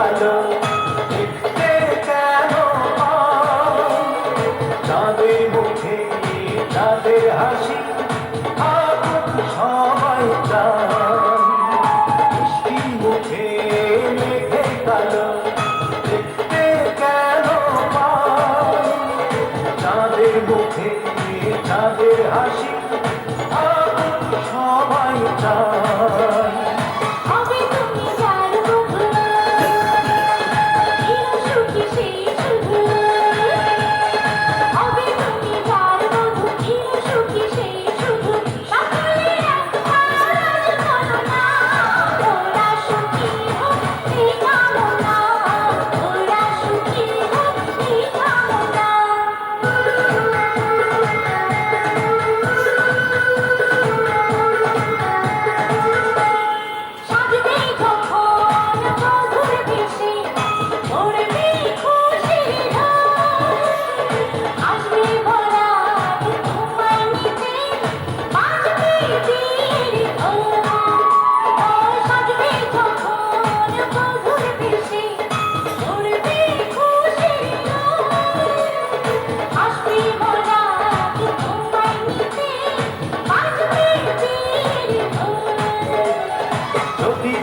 কালো দেখতে কেন চাঁদের মুখে চাঁদের হাসি থাকুক সবাই চায় মিষ্টি মুখে মেঘে কালো দেখতে কেন চাঁদের মুখে চাঁদের হাসি থাকুক সবাই চায়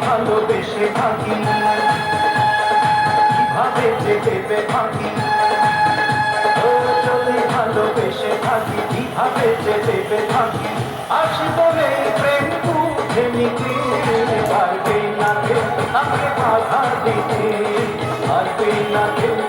ভালোবেসে থাকি কিভাবে যে দেবে ফাঁকি ও যদি ভালোবেসে থাকি কিভাবে যে দেবে ফাঁকি আসবনে প্রেম বুঝে নিতে পারবে না কেউ তাকে বাধা দিতে পারবে না কেউ